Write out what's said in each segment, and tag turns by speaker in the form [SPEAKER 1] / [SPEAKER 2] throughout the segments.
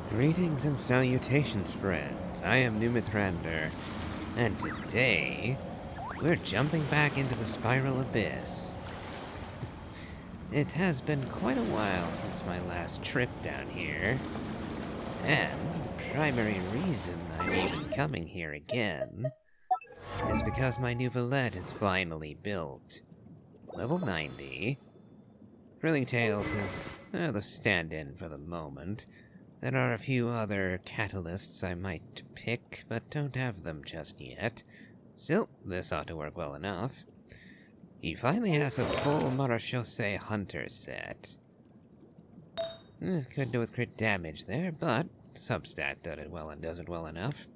[SPEAKER 1] Greetings and salutations, friends. I am Numithrander, and today we're jumping back into the Spiral Abyss. It has been quite a while since my last trip down here, and the primary reason I'm even coming here again is because my new Valette is finally built. Level 90. Thrilling Tales is the stand-in for the moment. There are a few other catalysts I might pick, but don't have them just yet. Still, this ought to work well enough. He finally has a full Marachose Hunter set. Could do with crit damage there, but Substat does it well enough.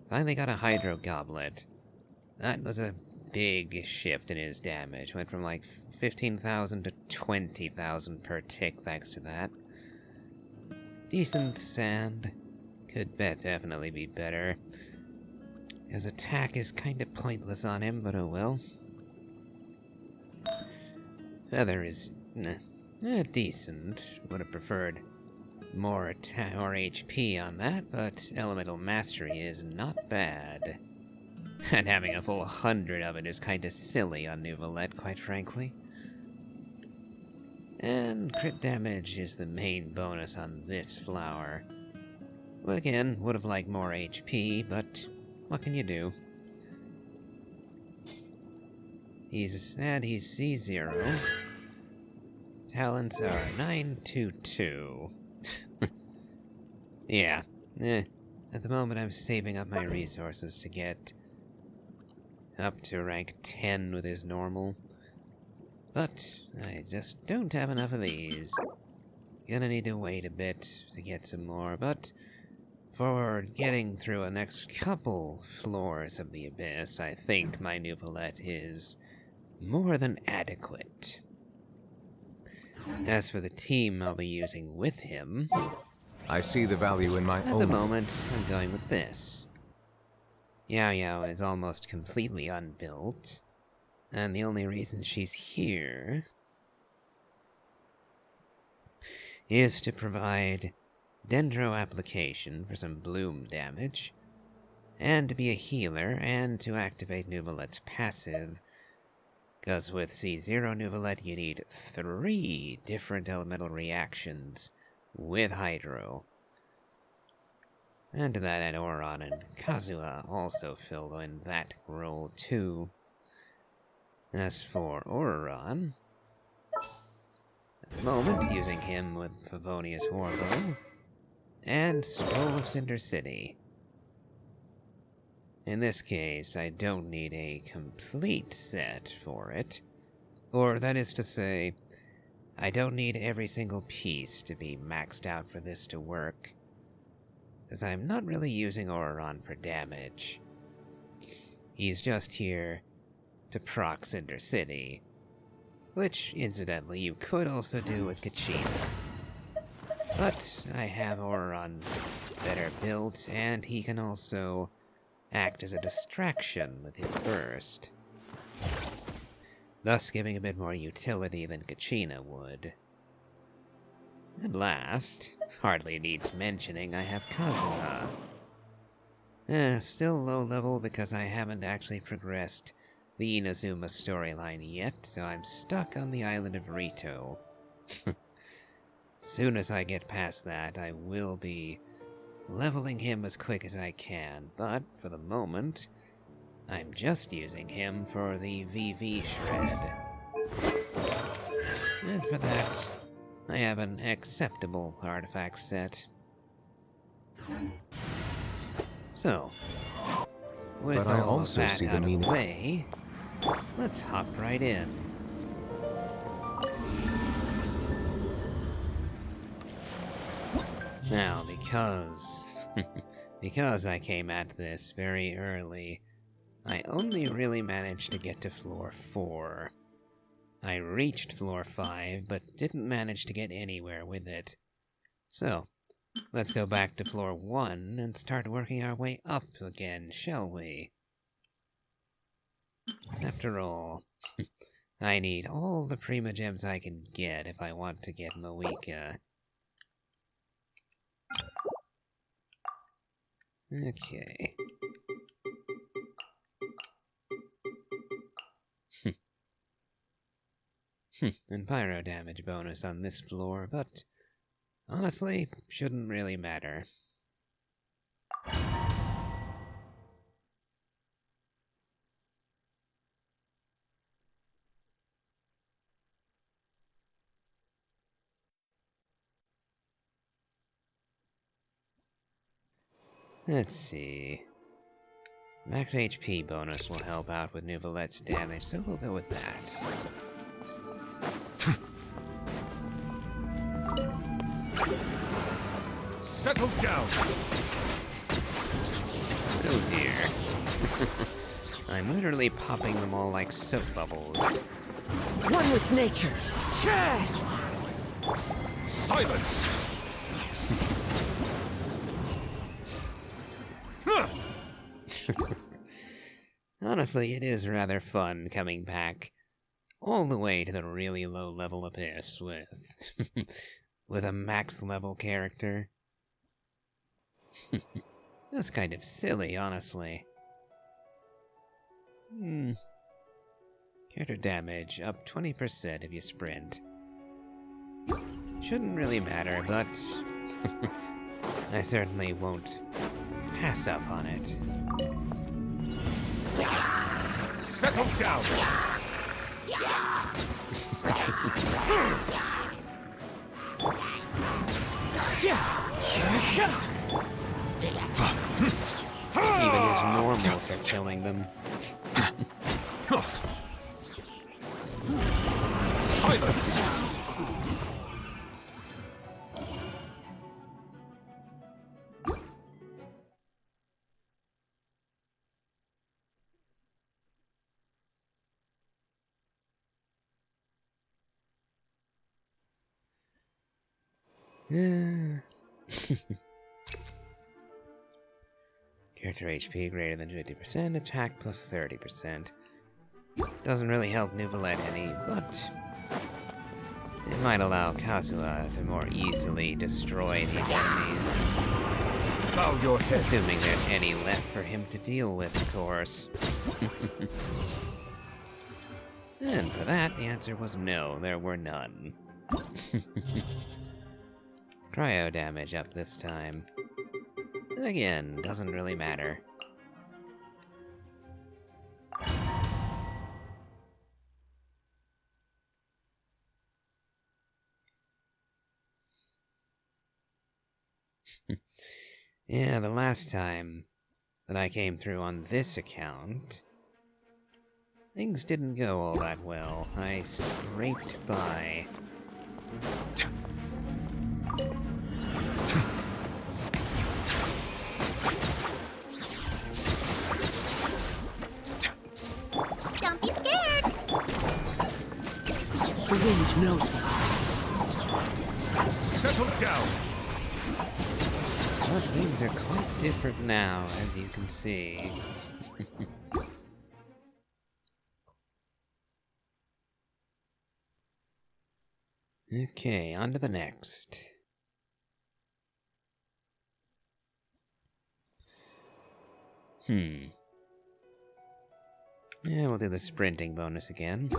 [SPEAKER 1] Finally got a Hydro Goblet. That was a big shift in his damage. Went from like 15,000 to 20,000 per tick thanks to that. Decent sand. Could definitely be better. His attack is kinda pointless on him, but oh well. Feather is decent. Would have preferred more attack or HP on that, but Elemental Mastery is not bad. And having a full 100 of it is kinda silly on New Valette, quite frankly. And crit damage is the main bonus on this flower. Well, again, would have liked more HP, but what can you do? He's C0. Talents are 922. Yeah, at the moment I'm saving up my resources to get up to rank 10 with his normal. But I just don't have enough of these. Gonna need to wait a bit to get some more, but for getting through the next couple floors of the Abyss, I think my new Valette is more than adequate. As for the team I'll be using with him,
[SPEAKER 2] I see the value in my own.
[SPEAKER 1] At the moment, I'm going with this. Yao Yao is almost completely unbuilt. And the only reason she's here is to provide Dendro application for some bloom damage, and to be a healer, and to activate New Valette's passive. Because with C0 New Valette, you need 3 different elemental reactions with Hydro. And to that end, Oron and Kazuha also fill in that role too. As for Oron, at the moment using him with Favonius Warbow and Scroll of Cinder City. In this case, I don't need a complete set for it. Or that is to say, I don't need every single piece to be maxed out for this to work, as I'm not really using Oron for damage. He's just here to proc Cinder City, which, incidentally, you could also do with Kachina. But I have Oron better built, and he can also act as a distraction with his burst, thus giving a bit more utility than Kachina would. And last, hardly needs mentioning, I have Kazuha. Still low level because I haven't actually progressed the Inazuma storyline yet, so I'm stuck on the island of Rito. Soon as I get past that, I will be leveling him as quick as I can, but for the moment, I'm just using him for the VV shred. And for that, I have an acceptable artifact set. So, with
[SPEAKER 2] But I
[SPEAKER 1] all
[SPEAKER 2] also
[SPEAKER 1] of that
[SPEAKER 2] see the
[SPEAKER 1] out of the
[SPEAKER 2] meaning.
[SPEAKER 1] way, let's hop right in. Now, because I came at this very early, I only really managed to get to floor 4. I reached floor 5, but didn't manage to get anywhere with it. So, let's go back to floor 1 and start working our way up again, shall we? After all, I need all the Prima Gems I can get if I want to get Moeka. Okay. And pyro damage bonus on this floor, but honestly, shouldn't really matter. Let's see. Max HP bonus will help out with Nouvelette's damage, so we'll go with that.
[SPEAKER 2] Settle down!
[SPEAKER 1] Oh dear. I'm literally popping them all like soap bubbles.
[SPEAKER 3] One with nature.
[SPEAKER 2] Silence!
[SPEAKER 1] Honestly, it is rather fun coming back all the way to the really low level abyss with with a max level character. Just kind of silly, honestly. Character damage up 20% if you sprint. Shouldn't really matter, but I certainly won't pass up on it.
[SPEAKER 2] Settle down!
[SPEAKER 1] Even his normals are killing them.
[SPEAKER 2] Silence!
[SPEAKER 1] Character HP greater than 50%, attack plus 30%. Doesn't really help Nouvelette any, but it might allow Kazuha to more easily destroy the enemies.
[SPEAKER 2] Bow your head.
[SPEAKER 1] Assuming there's any left for him to deal with, of course. And for that, the answer was no, there were none. Cryo damage up this time. Again, doesn't really matter. Yeah, the last time that I came through on this account, things didn't go all that well. I scraped by.
[SPEAKER 4] Don't be scared!
[SPEAKER 3] The wind knows me.
[SPEAKER 2] Settle down!
[SPEAKER 1] But things are quite different now, as you can see. Okay, on to the next. Yeah, we'll do the sprinting bonus again.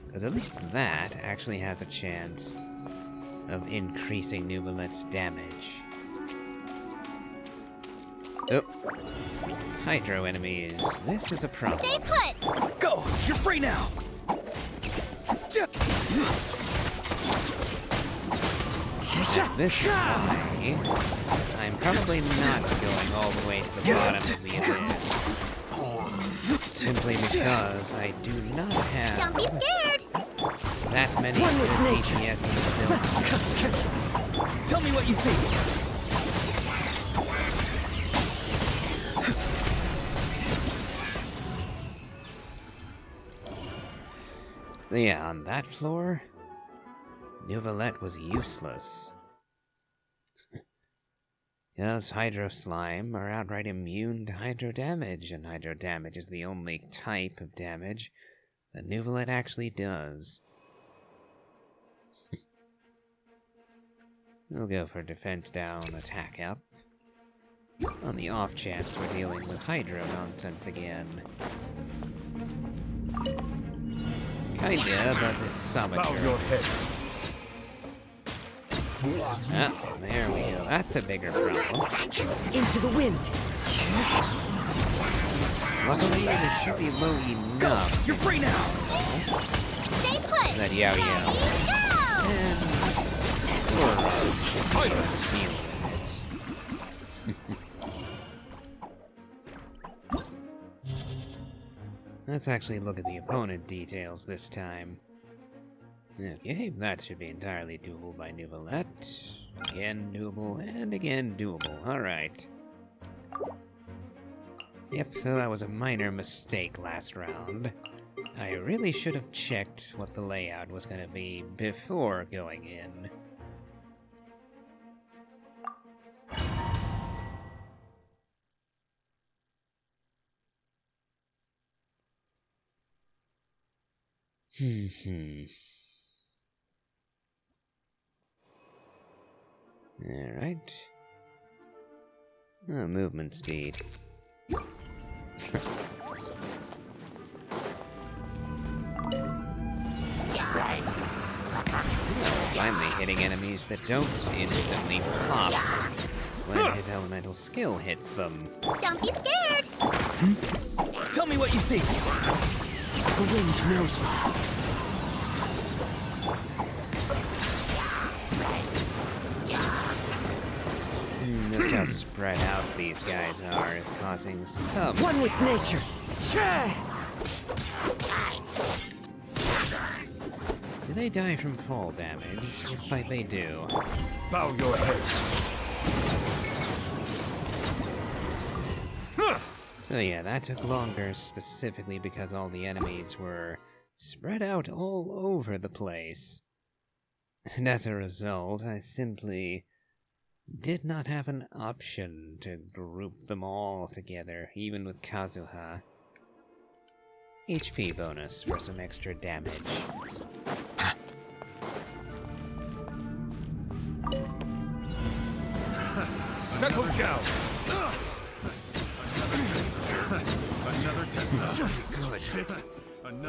[SPEAKER 1] Because at least that actually has a chance of increasing Nouvelette's damage. Oh. Hydro enemies. This is a problem.
[SPEAKER 4] Stay put!
[SPEAKER 3] Go! You're free now!
[SPEAKER 1] At this high, I'm probably not going all the way to the bottom of the abyss. Simply because I do not
[SPEAKER 4] Don't
[SPEAKER 1] have
[SPEAKER 4] be scared!
[SPEAKER 1] that many
[SPEAKER 3] One with
[SPEAKER 1] good
[SPEAKER 3] nature.
[SPEAKER 1] DPSs built.
[SPEAKER 3] Tell me what you see.
[SPEAKER 1] Yeah, on that floor, Nouvelette was useless. Because Hydro Slime are outright immune to Hydro damage, and Hydro damage is the only type of damage that Nouvelette actually does. We'll go for defense down, attack up. On the off chance we're dealing with hydro nonsense again. Kinda, but it's some
[SPEAKER 2] Bow your head.
[SPEAKER 1] Ah, there we go. That's a bigger problem.
[SPEAKER 3] Into the wind.
[SPEAKER 1] Luckily, this should be low
[SPEAKER 3] Go!
[SPEAKER 1] enough
[SPEAKER 3] You're free now!
[SPEAKER 4] Stay put.
[SPEAKER 1] that Yao Yao
[SPEAKER 4] Go.
[SPEAKER 1] and
[SPEAKER 2] Silence!
[SPEAKER 1] dealing with it. Let's actually look at the opponent details this time. Okay, that should be entirely doable by Nouvellette. Again doable, and again doable. Alright. Yep, so that was a minor mistake last round. I really should have checked what the layout was going to be before going in. Alright. Oh, movement speed. Finally hitting enemies that don't instantly pop when his elemental skill hits them.
[SPEAKER 4] Don't be scared.
[SPEAKER 3] Tell me what you see. The wind knows me.
[SPEAKER 1] Just how spread out these guys are is causing some...
[SPEAKER 3] One with nature.
[SPEAKER 1] Do they die from fall damage? Looks like they do.
[SPEAKER 2] Bow your head.
[SPEAKER 1] So yeah, that took longer specifically because all the enemies were spread out all over the place. And as a result, I simply did not have an option to group them all together, even with Kazuha. HP bonus for some extra damage.
[SPEAKER 2] Settle down.
[SPEAKER 5] Another test subject.
[SPEAKER 1] Good.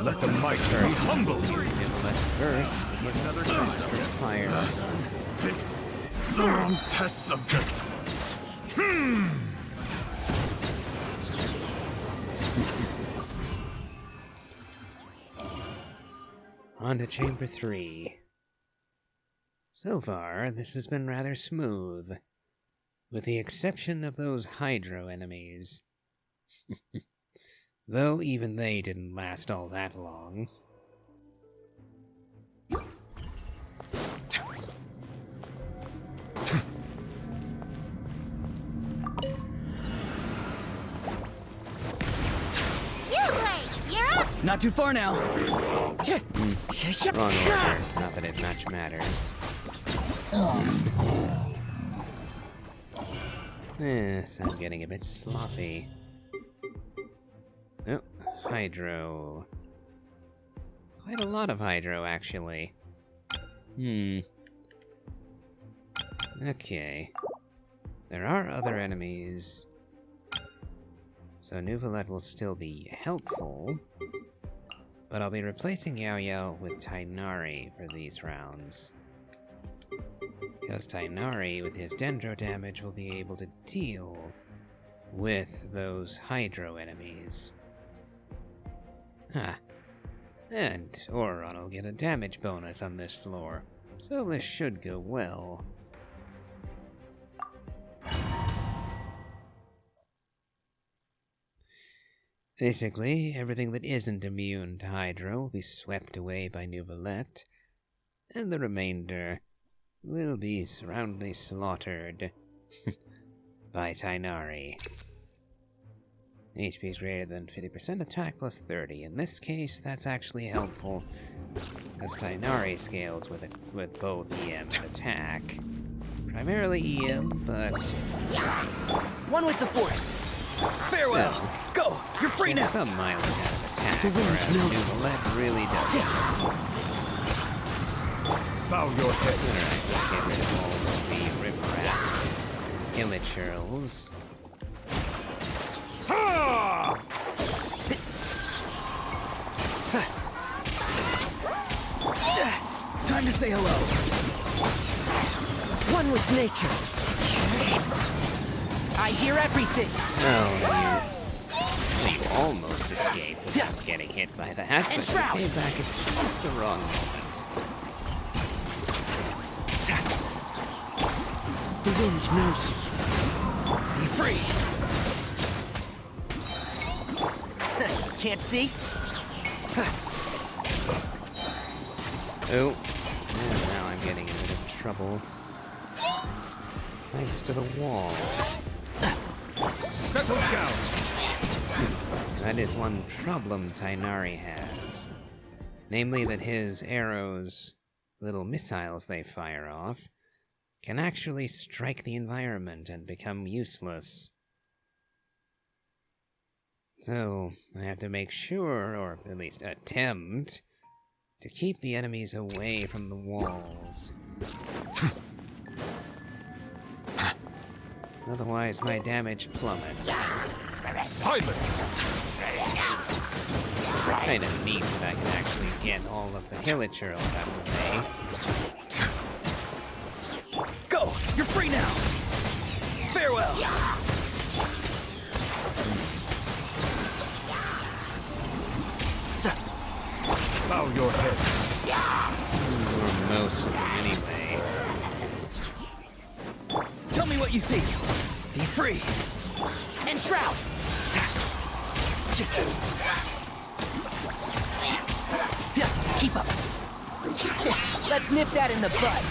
[SPEAKER 2] Let the might be humble.
[SPEAKER 1] Let's first
[SPEAKER 5] Another
[SPEAKER 1] get
[SPEAKER 5] test subject.
[SPEAKER 1] fire.
[SPEAKER 5] Picked the wrong test subject.
[SPEAKER 1] On to Chamber 3. So far, this has been rather smooth, with the exception of those Hydro enemies. Though even they didn't last all that long.
[SPEAKER 4] You're up.
[SPEAKER 3] Not too far now.
[SPEAKER 1] Wrong order, not that it much matters. Yes, I'm getting a bit sloppy. Oh, Hydro. Quite a lot of Hydro, actually. Okay. There are other enemies. So Nouvellette will still be helpful. But I'll be replacing Yao Yao with Tainari for these rounds. Because Tainari, with his Dendro damage, will be able to deal with those Hydro enemies. And Auron will get a damage bonus on this floor, so this should go well. Basically, everything that isn't immune to Hydro will be swept away by Nouvellette, and the remainder will be roundly slaughtered by Tainari. HP is greater than 50%, attack plus 30. In this case, that's actually helpful, because Tainari scales with both EM and attack. Primarily EM, but
[SPEAKER 3] One with the force. Farewell.
[SPEAKER 1] Still.
[SPEAKER 3] Go. You're free
[SPEAKER 1] gets
[SPEAKER 3] now.
[SPEAKER 1] some mileage out of attack,
[SPEAKER 3] The wind
[SPEAKER 1] whereas
[SPEAKER 3] knows.
[SPEAKER 1] Nouvellette really doesn't.
[SPEAKER 2] Bow your head.
[SPEAKER 1] Alright, let's get rid of all of the riffraff immatures.
[SPEAKER 3] Time to say hello. One with nature. I hear everything.
[SPEAKER 1] Oh, you almost escaped without getting hit by that, but you
[SPEAKER 3] Shroud.
[SPEAKER 1] came back at just the wrong moment.
[SPEAKER 3] The wind knows me. Be free. Can't see?
[SPEAKER 1] Oh, and now I'm getting in a bit of trouble. Thanks to the wall.
[SPEAKER 2] Settle down.
[SPEAKER 1] That is one problem Tainari has. Namely that his arrows, little missiles they fire off, can actually strike the environment and become useless. So, I have to make sure, or at least attempt, to keep the enemies away from the walls. Otherwise, my damage plummets.
[SPEAKER 2] Silence.
[SPEAKER 1] Kinda neat that I can actually get all of the hilichurls out of the way.
[SPEAKER 3] Go! You're free now! Farewell!
[SPEAKER 2] Bow your head.
[SPEAKER 1] Or most of them anyway.
[SPEAKER 3] Tell me what you see. Be free. And shroud. Yeah, keep up. Let's nip that in the bud.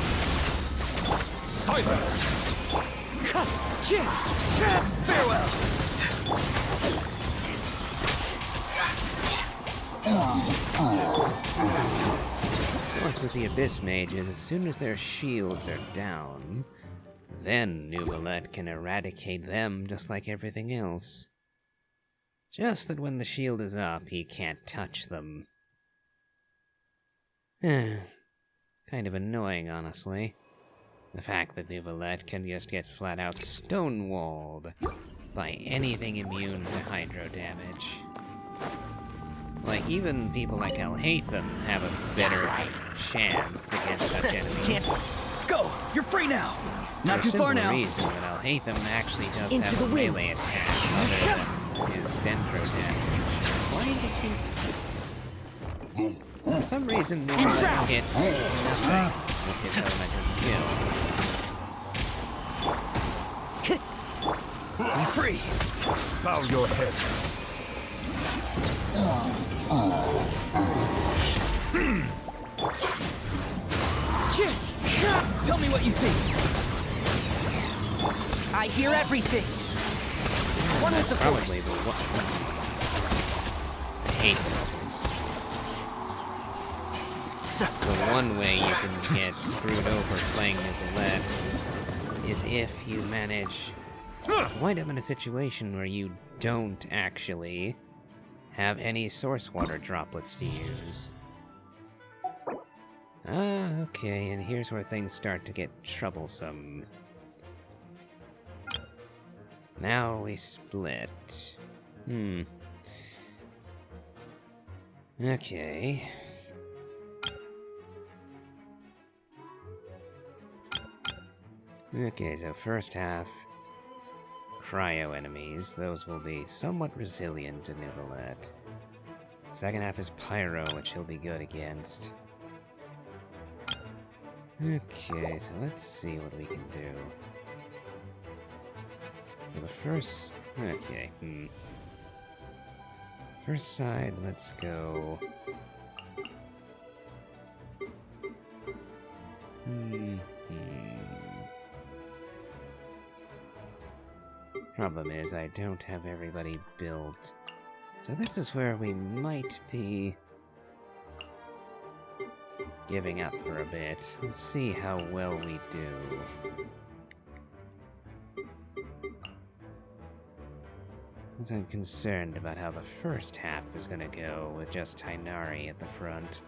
[SPEAKER 2] Silence.
[SPEAKER 3] Farewell.
[SPEAKER 1] Plus, with the Abyss Mages, as soon as their shields are down, then Nuvalet can eradicate them just like everything else. Just that when the shield is up, he can't touch them. Kind of annoying, honestly. The fact that Nuvalet can just get flat out stonewalled by anything immune to hydro damage. Like, even people like Alhaitham have a better chance against such enemies.
[SPEAKER 3] Can't go! You're free now! Not
[SPEAKER 1] For
[SPEAKER 3] too
[SPEAKER 1] a
[SPEAKER 3] far
[SPEAKER 1] simple
[SPEAKER 3] now!
[SPEAKER 1] reason that Alhaitham actually does
[SPEAKER 3] Into
[SPEAKER 1] have
[SPEAKER 3] the
[SPEAKER 1] a
[SPEAKER 3] wind.
[SPEAKER 1] melee attack other than his dendro damage. Why did he... For some reason, Nuvalet
[SPEAKER 3] Shroud.
[SPEAKER 1] hit nothing with his elemental skill.
[SPEAKER 3] Be free!
[SPEAKER 2] Bow your head.
[SPEAKER 3] Tell me what you see. I hear everything. One with the
[SPEAKER 1] Probably
[SPEAKER 3] force.
[SPEAKER 1] the one... I hate those. The one way you can get screwed over playing Nuvalet is if you manage to wind up in a situation where you don't actually have any source water droplets to use. Ah, okay, and here's where things start to get troublesome. Now we split. Okay. Okay, so first half, cryo enemies. Those will be somewhat resilient to Nuvalet. Second half is pyro, which he'll be good against. Okay, so let's see what we can do. For the first... okay, First side, let's go... Problem is, I don't have everybody built. So this is where we might be... giving up for a bit. Let's see how well we do. Because I'm concerned about how the first half is gonna go with just Tainari at the front.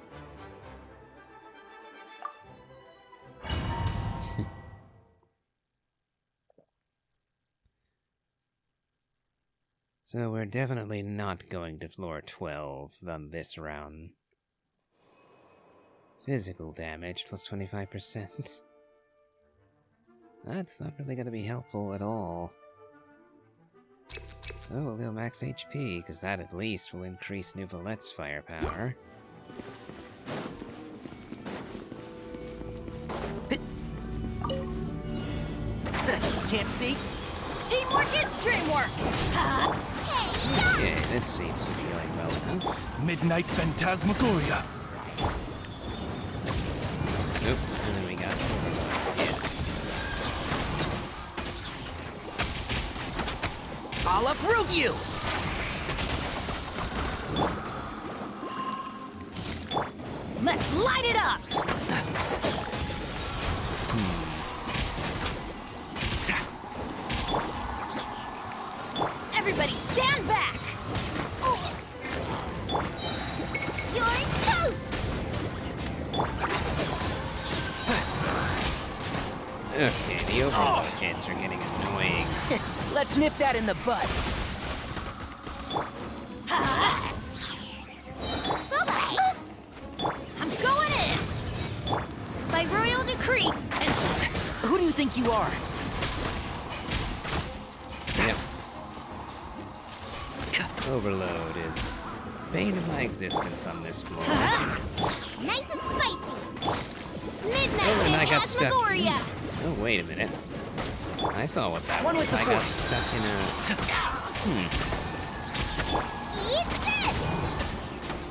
[SPEAKER 1] So we're definitely not going to floor 12 on this round. Physical damage plus 25%. That's not really gonna be helpful at all. So we'll go max HP, because that at least will increase Nouvelette's firepower.
[SPEAKER 3] Can't see?
[SPEAKER 4] Teamwork is dreamwork!
[SPEAKER 1] Okay, this seems to be going well enough.
[SPEAKER 2] Midnight Phantasmagoria.
[SPEAKER 1] Oop, and then we got Overlord again.
[SPEAKER 3] I'll uproot you!
[SPEAKER 4] Let's light it up! Everybody stand back! You're toast!
[SPEAKER 1] Okay, the Overlord hits are getting annoying.
[SPEAKER 3] Let's nip that in the bud.
[SPEAKER 4] I'm going in! By royal decree!
[SPEAKER 3] And so, who do you think you are?
[SPEAKER 1] Yep. Overload is bane of my existence on this floor.
[SPEAKER 4] Nice and spicy! Midnight
[SPEAKER 1] Oh, and I got stuck.
[SPEAKER 4] Phantasmagoria!
[SPEAKER 1] Oh, wait a minute. I saw what that
[SPEAKER 3] One
[SPEAKER 1] was.
[SPEAKER 3] with the
[SPEAKER 1] I got
[SPEAKER 3] force.
[SPEAKER 1] stuck in a...
[SPEAKER 4] Eat this!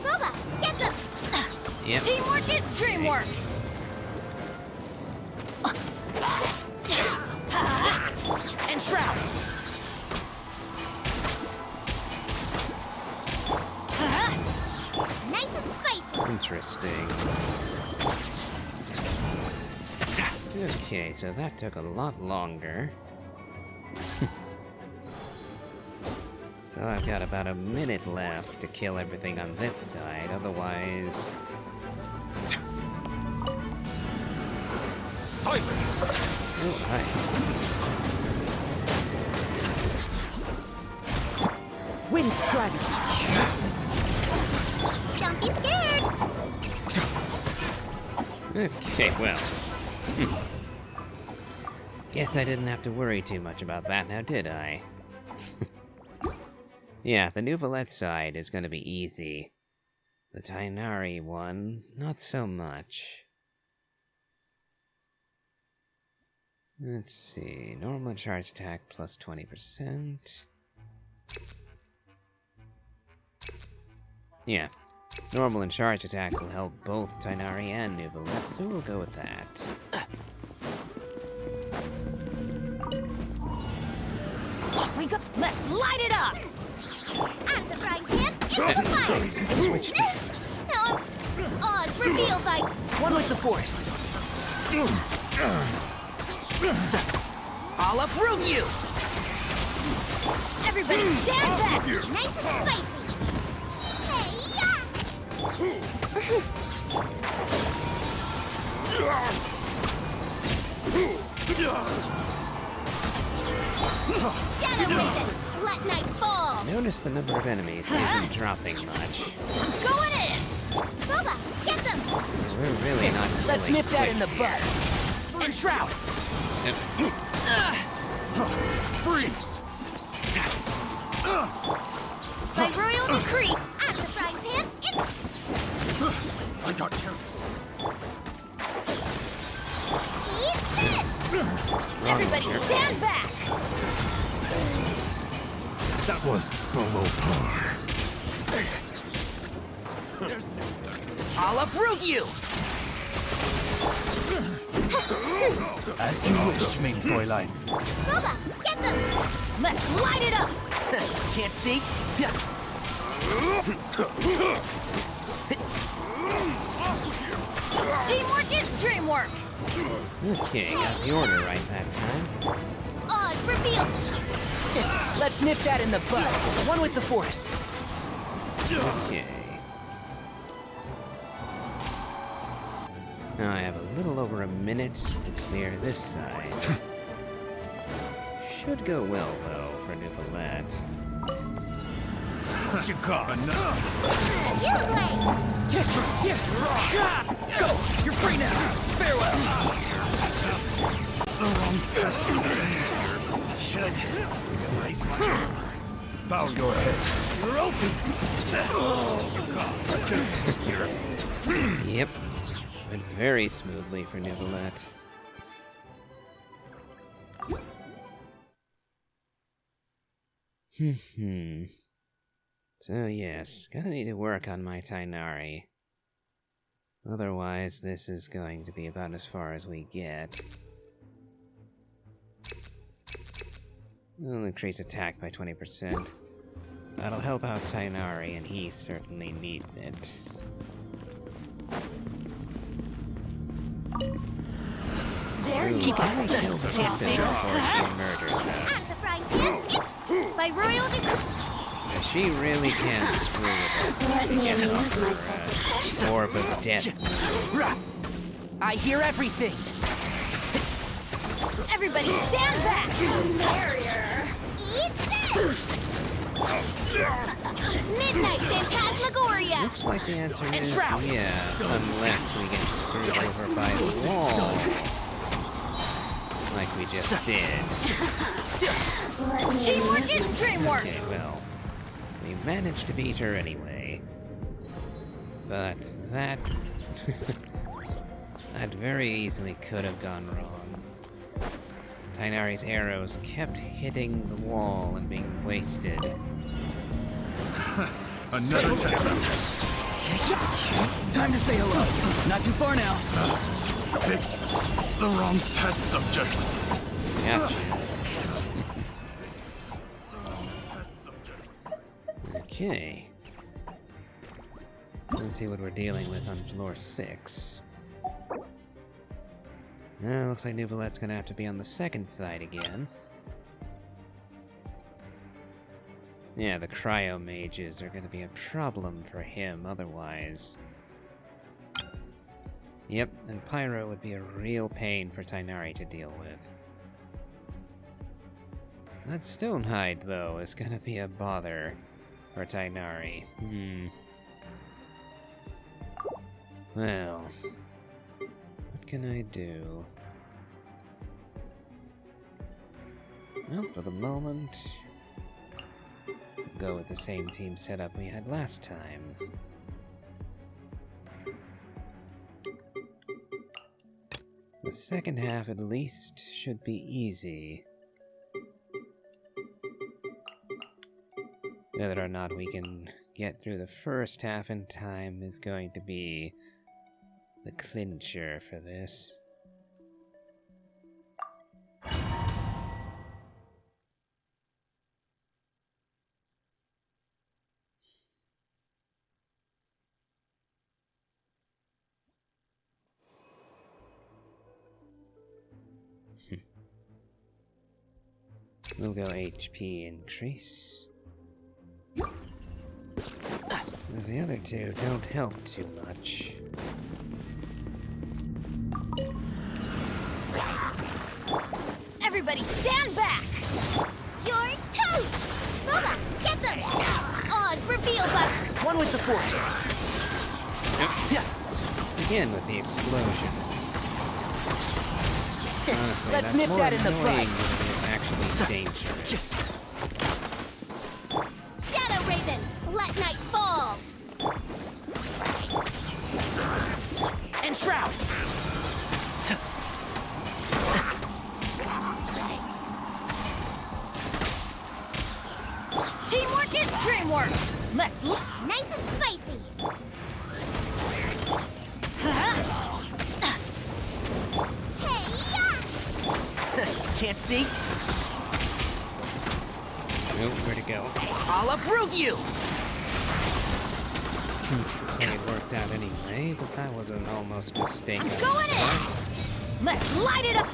[SPEAKER 4] Booba, get them!
[SPEAKER 1] Yep.
[SPEAKER 4] Teamwork is dreamwork!
[SPEAKER 3] And Shroud.
[SPEAKER 4] Nice and spicy!
[SPEAKER 1] Interesting. Okay, so that took a lot longer. So I've got about a minute left to kill everything on this side, otherwise...
[SPEAKER 2] Silence.
[SPEAKER 1] Oh, hi.
[SPEAKER 3] Wind Strider.
[SPEAKER 4] Don't be scared!
[SPEAKER 1] Okay, well. Guess I didn't have to worry too much about that now, did I? Yeah, the Nouvelette side is gonna be easy. The Tainari one, not so much. Let's see, normal charge attack plus 20%. Yeah, normal and charge attack will help both Tainari and Nouvelette, so we'll go with that.
[SPEAKER 4] Off we go! Let's light it up! At the frying pan, into the fire!
[SPEAKER 1] Switch to...
[SPEAKER 4] Now, Oz revealed by...
[SPEAKER 3] One with the force. I'll uproot you!
[SPEAKER 4] Everybody stand back! Nice and spicy! Shadow Raven, let night fall!
[SPEAKER 1] Notice the number of enemies isn't dropping much.
[SPEAKER 4] I'm going in! Booba, get them!
[SPEAKER 1] We're really not
[SPEAKER 3] Let's
[SPEAKER 1] killing
[SPEAKER 3] nip that in the
[SPEAKER 1] quick
[SPEAKER 3] bud. And Shroud.
[SPEAKER 1] here.
[SPEAKER 2] Freeze.
[SPEAKER 4] By royal decree, at the frying pan, it's...
[SPEAKER 5] I got careless.
[SPEAKER 4] Eat this! Everybody stand back!
[SPEAKER 2] That was below par.
[SPEAKER 3] I'll uproot you!
[SPEAKER 2] As you wish, main Fräulein.
[SPEAKER 4] Booba, get them! Let's light it up!
[SPEAKER 3] Can't see?
[SPEAKER 4] Teamwork is dreamwork!
[SPEAKER 1] Okay, got the order right that time.
[SPEAKER 4] Oz revealed!
[SPEAKER 3] Let's nip that in the bud. One with the force.
[SPEAKER 1] Okay. Now I have a little over a minute to clear this side. Should go well, though, for Nouvelette.
[SPEAKER 5] What you got?
[SPEAKER 4] You wait!
[SPEAKER 3] Go! You're free now! Farewell!
[SPEAKER 5] The wrong test. Should raise my bow your head. You're open.
[SPEAKER 1] Yep. Went very smoothly for Nicolette. So yes, gonna need to work on my Tainari. Otherwise, this is going to be about as far as we get. We'll increase attack by 20%. That'll help out Tainari, and he certainly needs it.
[SPEAKER 4] There you
[SPEAKER 3] Keep
[SPEAKER 4] are.
[SPEAKER 3] up.
[SPEAKER 1] Before she murders
[SPEAKER 4] At
[SPEAKER 1] us.
[SPEAKER 4] the frying pan, by royal decree.
[SPEAKER 1] She really can screw with us.
[SPEAKER 4] Let me
[SPEAKER 1] Get
[SPEAKER 4] amuse
[SPEAKER 1] off her,
[SPEAKER 4] myself.
[SPEAKER 1] orb of death.
[SPEAKER 3] I hear everything.
[SPEAKER 4] Everybody stand back! Barrier! Eat this! Midnight Phantasmagoria!
[SPEAKER 1] Looks like the answer is
[SPEAKER 3] Shroud.
[SPEAKER 1] yeah, unless we get screwed over by the wall. Like we just did.
[SPEAKER 4] Let me
[SPEAKER 3] Teamwork
[SPEAKER 4] amuse
[SPEAKER 3] is dreamwork.
[SPEAKER 1] Okay, well, we managed to beat her anyway. But that... that very easily could have gone wrong. Tainari's arrows kept hitting the wall and being wasted.
[SPEAKER 5] Another test.
[SPEAKER 3] Time to say hello. Not too far now.
[SPEAKER 5] Pick the wrong test subject.
[SPEAKER 1] Gotcha. Okay. Let's see what we're dealing with on floor 6. Looks like Nouvelette's gonna have to be on the second side again. Yeah, the cryo mages are gonna be a problem for him otherwise. Yep, and Pyro would be a real pain for Tainari to deal with. That Stonehide, though, is gonna be a bother for Tainari. Well, what can I do? Well, for the moment, go with the same team setup we had last time. The second half, at least, should be easy. Whether or not we can get through the first half in time is going to be the clincher for this. We'll go HP increase. As the other two don't help too much.
[SPEAKER 4] Everybody stand back! You're toast! Lola, get them! Oz revealed by...
[SPEAKER 3] One with the force.
[SPEAKER 1] Begin with the explosions. Honestly,
[SPEAKER 3] Let's
[SPEAKER 1] that's
[SPEAKER 3] nip
[SPEAKER 1] more
[SPEAKER 3] that in the
[SPEAKER 1] annoying
[SPEAKER 3] bud.
[SPEAKER 1] than it is actually dangerous.
[SPEAKER 4] Shadow Raven, let night fall!
[SPEAKER 3] And Shroud. Teamwork is dreamwork. Let's
[SPEAKER 4] Nice and spicy!
[SPEAKER 3] Can't see?
[SPEAKER 1] Nope, where'd it go?
[SPEAKER 3] I'll approve you!
[SPEAKER 1] Looks like it worked out anyway, but that was an almost mistake.
[SPEAKER 3] I'm going in! Let's light it up!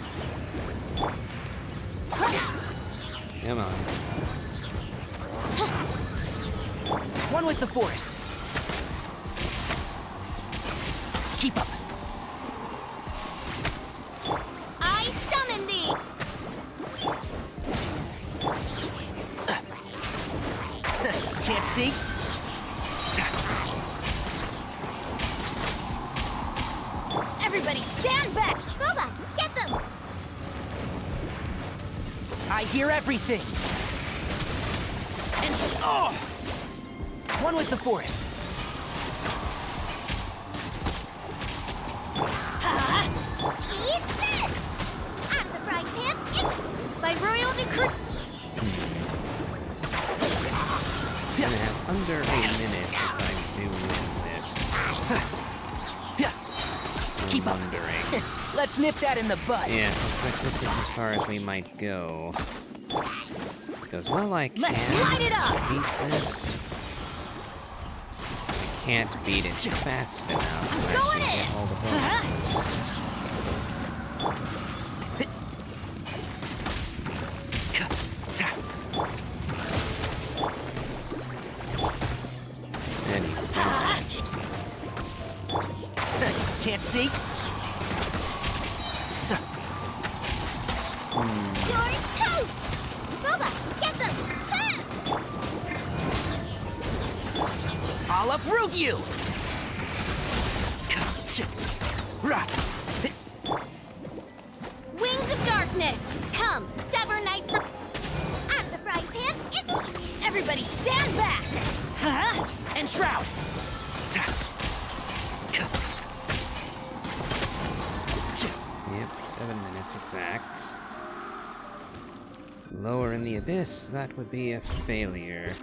[SPEAKER 1] Come on.
[SPEAKER 3] One with the forest. Keep up.
[SPEAKER 4] I summon thee!
[SPEAKER 3] Can't see?
[SPEAKER 4] Everybody stand back! Booba, get them!
[SPEAKER 3] I hear everything. And oh! One with the forest.
[SPEAKER 4] Eat this! Out of the frying pan, it's by royal decree.
[SPEAKER 1] I'm gonna have under a minute if I do win this.
[SPEAKER 3] Keep up.
[SPEAKER 1] Wondering.
[SPEAKER 3] Let's nip that in the bud.
[SPEAKER 1] Yeah, looks like this is as far as we might go. Because, well, I can
[SPEAKER 4] Let's light it up!
[SPEAKER 1] beat this. I can't beat it fast enough to
[SPEAKER 4] going
[SPEAKER 1] actually
[SPEAKER 4] in.
[SPEAKER 1] get all the bonuses. And you damaged.
[SPEAKER 3] Can't see? Sir.
[SPEAKER 4] You're toast! Booba, get them!
[SPEAKER 3] I'll uproot you!
[SPEAKER 4] Wings of darkness! Come, sever night from... Out of the frying pan, it's... Everybody stand back!
[SPEAKER 3] And shroud!
[SPEAKER 1] Yep, 7 minutes exact. Lower in the abyss, that would be a failure.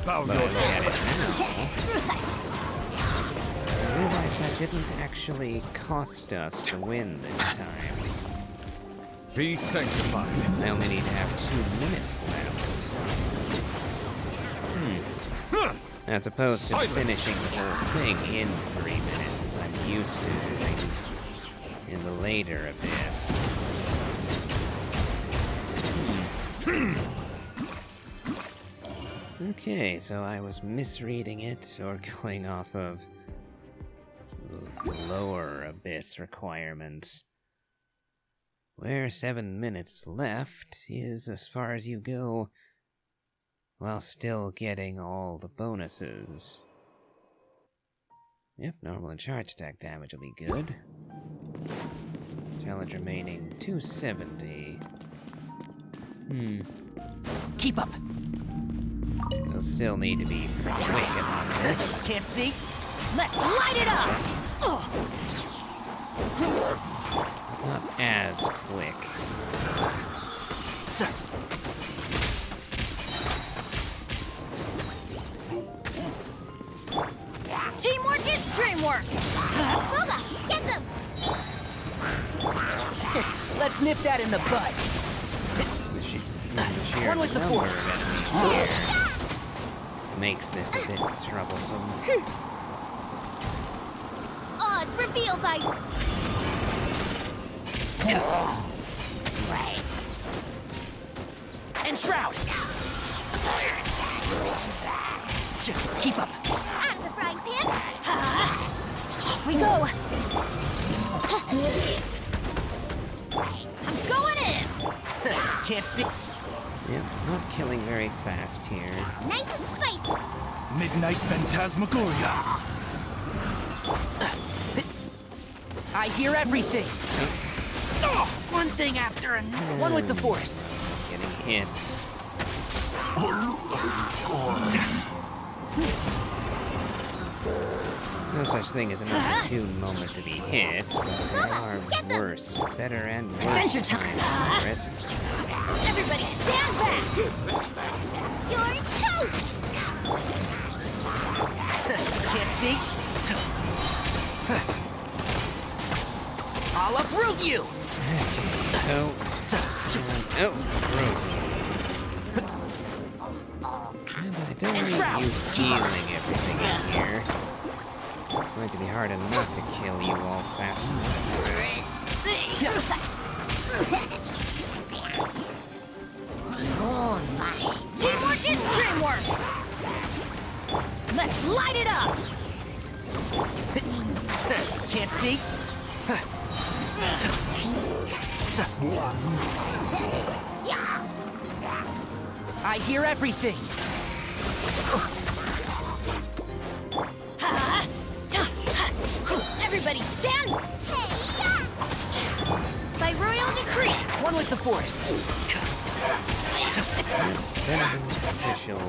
[SPEAKER 5] Bow
[SPEAKER 1] But
[SPEAKER 5] your
[SPEAKER 1] look
[SPEAKER 5] head.
[SPEAKER 1] at it now. I realized that didn't actually cost us to win this time.
[SPEAKER 5] Be sanctified.
[SPEAKER 1] I only need to have 2 minutes left. As opposed to
[SPEAKER 5] Silence.
[SPEAKER 1] finishing the whole thing in 3 minutes, as I'm used to doing in the later abyss. Okay, so I was misreading it or going off of lower abyss requirements. Where 7 minutes left is as far as you go while still getting all the bonuses. Yep, normal and charge attack damage will be good. Challenge remaining 270.
[SPEAKER 3] Keep up.
[SPEAKER 1] You'll still need to be quick about this.
[SPEAKER 3] Can't see?
[SPEAKER 4] Let's light it up!
[SPEAKER 1] Not as quick.
[SPEAKER 3] Sir.
[SPEAKER 4] Teamwork is dreamwork! Booba, get them!
[SPEAKER 3] Let's nip that in the bud.
[SPEAKER 1] The sheer
[SPEAKER 3] One with the
[SPEAKER 1] number
[SPEAKER 3] fork.
[SPEAKER 1] of enemies here makes this a bit troublesome.
[SPEAKER 4] Oz revealed by...
[SPEAKER 3] And shroud. Keep up.
[SPEAKER 4] Out of the frying pan! Off we go! I'm going in!
[SPEAKER 3] Can't see.
[SPEAKER 1] Yep, not killing very fast here.
[SPEAKER 4] Nice and spicy!
[SPEAKER 5] Midnight Phantasmagoria.
[SPEAKER 3] I hear everything. Oh, one thing after another. One with the forest.
[SPEAKER 1] Getting hits. No such thing as an opportune moment to be hit, but there are worse, better and worse
[SPEAKER 4] Adventure time.
[SPEAKER 1] times for it.
[SPEAKER 4] Everybody stand back! You're toast!
[SPEAKER 3] Can't see? I'll uproot you!
[SPEAKER 1] Oh,
[SPEAKER 3] So,
[SPEAKER 1] frozen. And I don't
[SPEAKER 3] And
[SPEAKER 1] need
[SPEAKER 3] shroud.
[SPEAKER 1] you healing everything in here. It's going to be hard enough to kill you all fast enough.
[SPEAKER 4] Teamwork is dreamwork! Let's light it up!
[SPEAKER 3] can't see? I hear everything.
[SPEAKER 4] Everybody stand! By royal decree!
[SPEAKER 3] One with the forest.
[SPEAKER 1] Venom official.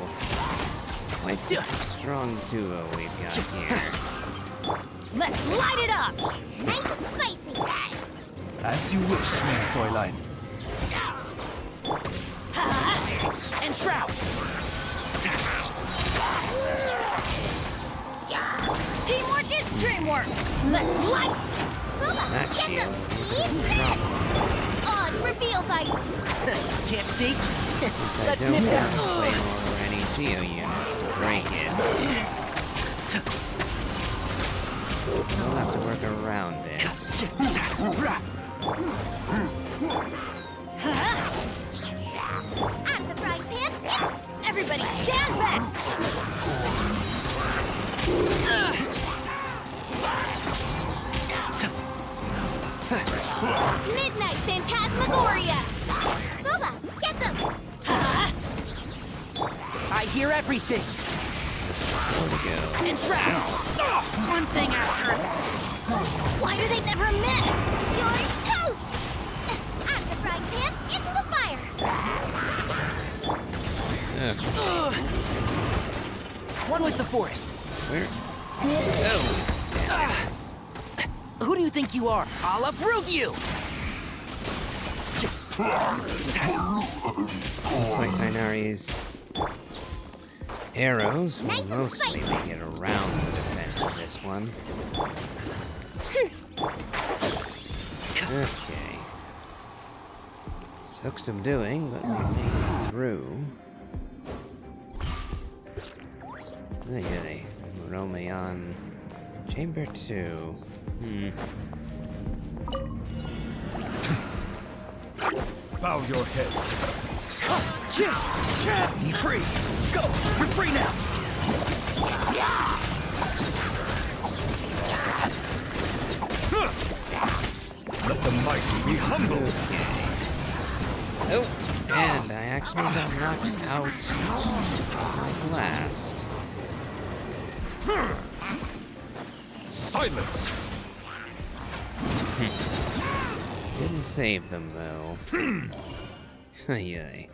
[SPEAKER 1] Quite strong duo we've got here.
[SPEAKER 4] Let's light it up! Nice and spicy!
[SPEAKER 2] As you wish, mein Fräulein.
[SPEAKER 3] And Shroud.
[SPEAKER 4] Teamwork is dreamwork! Let's light!
[SPEAKER 1] That
[SPEAKER 4] Get
[SPEAKER 1] shield
[SPEAKER 4] them!
[SPEAKER 1] is
[SPEAKER 4] Eat
[SPEAKER 1] a
[SPEAKER 4] this!
[SPEAKER 1] drop.
[SPEAKER 4] Oz, reveal by...
[SPEAKER 3] Can't see?
[SPEAKER 1] I
[SPEAKER 3] Let's
[SPEAKER 1] don't
[SPEAKER 3] nip
[SPEAKER 1] have
[SPEAKER 3] that.
[SPEAKER 1] Claymore or any Geo units to break it. We'll have to work around it.
[SPEAKER 4] Out of the frying pan! Everybody stand back! Midnight Phantasmagoria! Booba, get them!
[SPEAKER 3] I hear everything.
[SPEAKER 1] There we go.
[SPEAKER 3] And Shroud. One thing after another.
[SPEAKER 4] Why do they never miss? You're toast! Out of the frying pan, into the fire!
[SPEAKER 3] One with the forest.
[SPEAKER 1] Where? Oh!
[SPEAKER 3] Who do you think you are? I'll uproot you!
[SPEAKER 1] Looks like Tainari's arrows will
[SPEAKER 4] Nice and
[SPEAKER 1] mostly
[SPEAKER 4] spicy.
[SPEAKER 1] make it around the defense of this one. Okay. Took some doing, but we made it through. Okay, we're only on Chamber 2.
[SPEAKER 5] Bow your head.
[SPEAKER 2] Be free! Go! You're free now!
[SPEAKER 5] Let the mighty be humbled.
[SPEAKER 1] Oh, and I actually got knocked out by blast.
[SPEAKER 5] Silence!
[SPEAKER 1] Didn't save them though. Yay.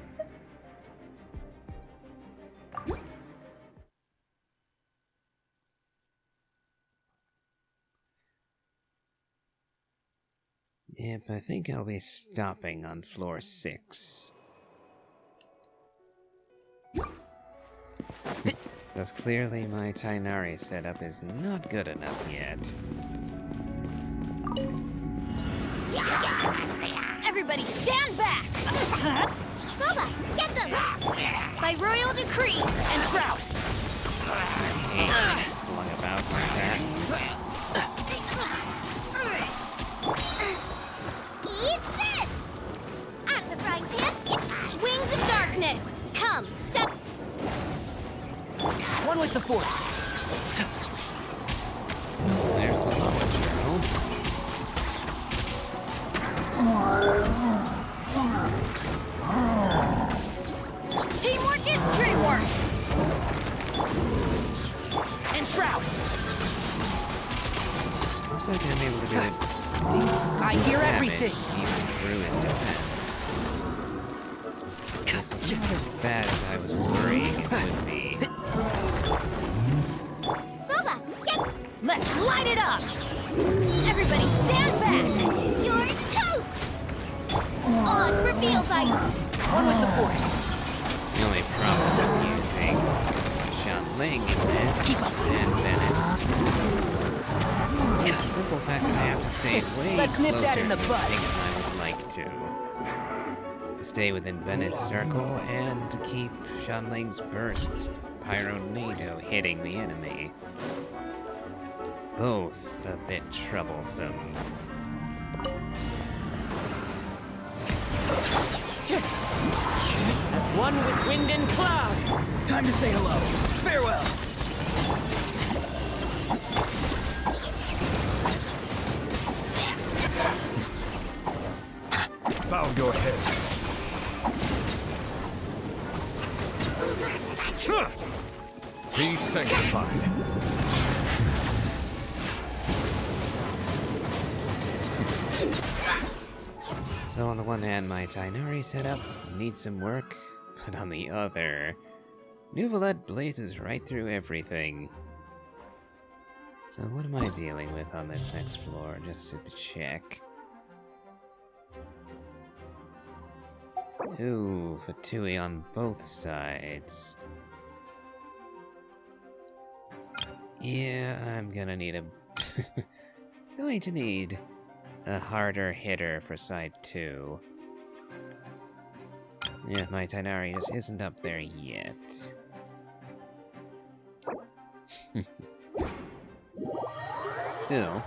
[SPEAKER 1] Yep, I think I'll be stopping on floor 6. Because clearly my Tainari setup is not good enough yet.
[SPEAKER 4] Everybody stand back! Booba, get them! By royal decree!
[SPEAKER 3] And Shroud.
[SPEAKER 1] I hate being flung about like that.
[SPEAKER 4] Eat this! Out of the frying pan, wings of darkness! Come, step...
[SPEAKER 3] One with the forest.
[SPEAKER 1] There's the lava churl.
[SPEAKER 4] Teamwork is dreamwork!
[SPEAKER 3] And Shroud.
[SPEAKER 1] Looks like I'm able to do a decent
[SPEAKER 3] I hear
[SPEAKER 1] damage
[SPEAKER 3] everything.
[SPEAKER 1] even through his defense. This is not as bad as I was worrying it would be.
[SPEAKER 4] Booba, get... Let's light it up! Everybody stand back! You're toast! Oz, reveal by...
[SPEAKER 3] One with the forest.
[SPEAKER 1] The only problem I'm using Shanling in this and Bennett is the simple fact that I have to stay way
[SPEAKER 3] Let's nip
[SPEAKER 1] closer
[SPEAKER 3] that in the
[SPEAKER 1] to
[SPEAKER 3] bud.
[SPEAKER 1] things I would like to. To stay within Bennett's circle and to keep Shanling's burst Pyronado hitting the enemy. Both a bit troublesome.
[SPEAKER 3] As one with wind and cloud.
[SPEAKER 2] Time to say hello. Farewell!
[SPEAKER 5] Bow your head. Be sanctified.
[SPEAKER 1] So on the one hand, my Tainari setup needs some work, but on the other, Nouvelette blazes right through everything. So what am I dealing with on this next floor, just to check? Ooh, Fatui on both sides. Yeah, I'm gonna need a... going to need a harder hitter for side 2. Yeah, my Tainari just isn't up there yet. Still,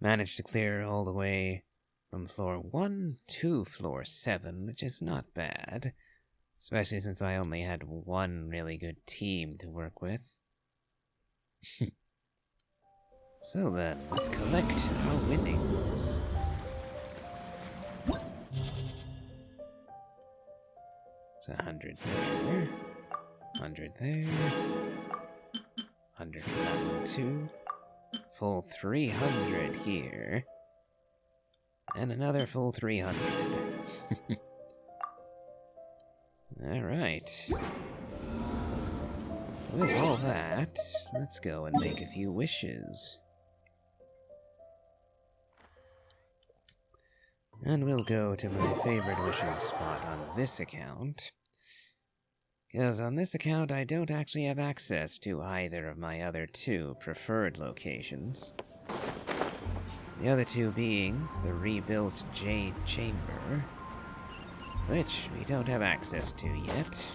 [SPEAKER 1] managed to clear all the way from floor 1 to floor 7, which is not bad. Especially since I only had one really good team to work with. So then, let's collect our winnings. So 100 there, 100 there, 100 for that one too, full 300 here, and another full 300. Alright. With all that, let's go and make a few wishes. And we'll go to my favorite wishing spot on this account. Because on this account, I don't actually have access to either of my other 2 preferred locations. The other 2 being the rebuilt Jade Chamber, which we don't have access to yet,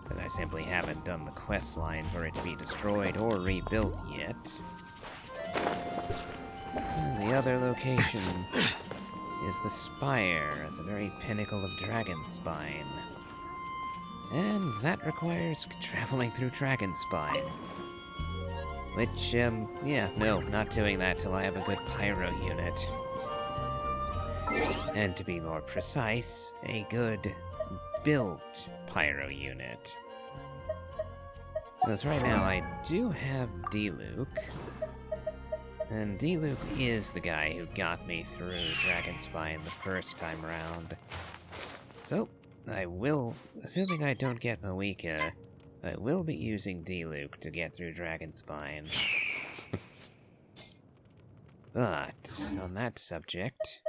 [SPEAKER 1] because I simply haven't done the quest line for it to be destroyed or rebuilt yet. And the other location is the Spire at the very pinnacle of Dragonspine. And that requires traveling through Dragonspine. Which, yeah, no, not doing that till I have a good pyro unit. And to be more precise, a good built pyro unit. Because right now I do have D-Luke. And D-Luke is the guy who got me through Dragonspine the first time around. So, I will, assuming I don't get Moeka, I will be using D-Luke to get through Dragonspine. But, on that subject,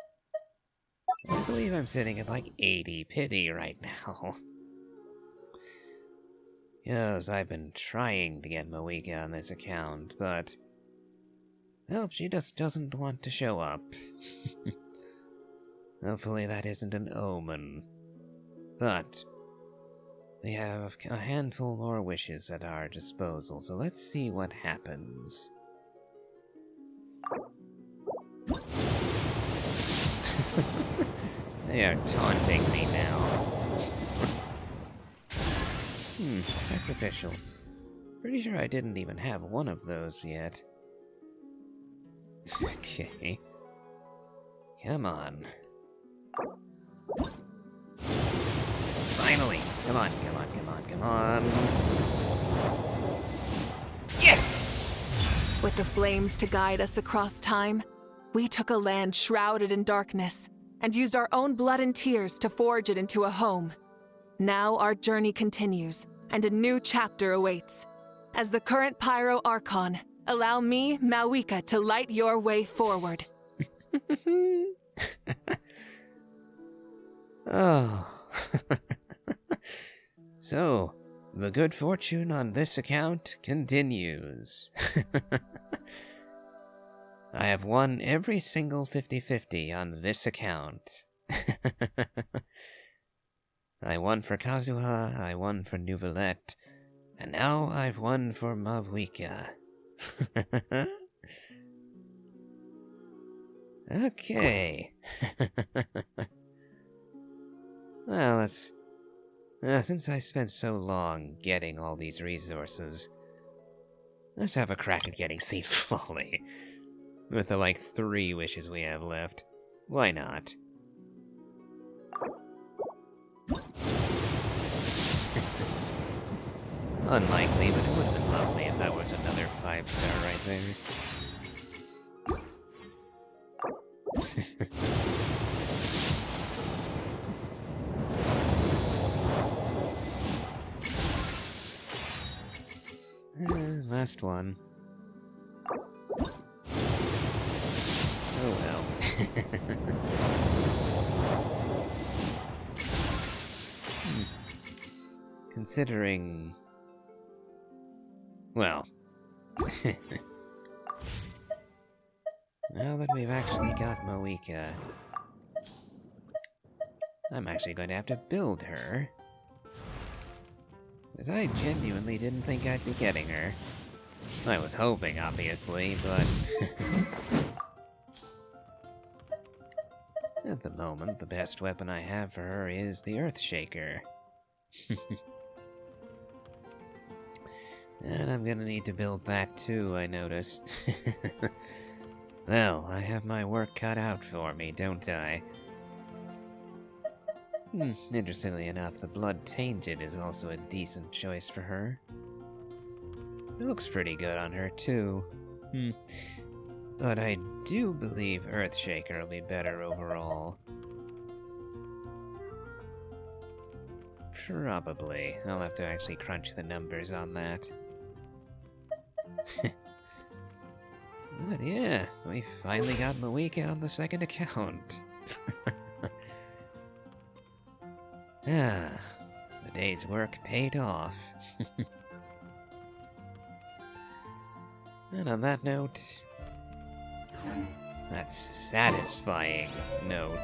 [SPEAKER 1] I believe I'm sitting at like 80 pity right now. Yes, I've been trying to get Moeka on this account, but... well, she just doesn't want to show up. Hopefully that isn't an omen. But we have a handful more wishes at our disposal, so let's see what happens. They are taunting me now. Sacrificial. Pretty sure I didn't even have one of those yet. Okay. Come on. Finally! Come on, come on, come on, come on. Yes!
[SPEAKER 6] With the flames to guide us across time, we took a land shrouded in darkness and used our own blood and tears to forge it into a home. Now our journey continues, and a new chapter awaits. As the current Pyro Archon, allow me, Moeka, to light your way forward.
[SPEAKER 1] Oh. So, the good fortune on this account continues. I have won every single 50-50 on this account. I won for Kazuha, I won for Nouvelette, and now I've won for Moeka. Okay. Well, let's... since I spent so long getting all these resources, let's have a crack at getting Seed Folly. With the, 3 wishes we have left. Why not? Unlikely, but it would have been lovely if that was another 5-star right there. Last one. Oh well. Considering... Well... Now that we've actually got Moeka, I'm actually going to have to build her. Because I genuinely didn't think I'd be getting her. I was hoping, obviously, but... At the moment, the best weapon I have for her is the Earthshaker. And I'm gonna need to build that too, I noticed. Well, I have my work cut out for me, don't I? Interestingly enough, the Blood Tainted is also a decent choice for her. It looks pretty good on her, too. But I do believe Earthshaker will be better overall. Probably. I'll have to actually crunch the numbers on that. But yeah, we finally got Moeka on the second account. The day's work paid off. And on that note, that satisfying note,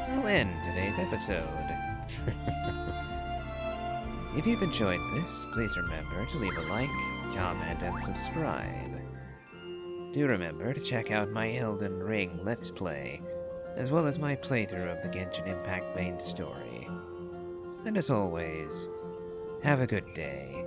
[SPEAKER 1] we'll end today's episode. If you've enjoyed this, please remember to leave a like, comment, and subscribe. Do remember to check out my Elden Ring Let's Play, as well as my playthrough of the Genshin Impact main story. And as always, have a good day.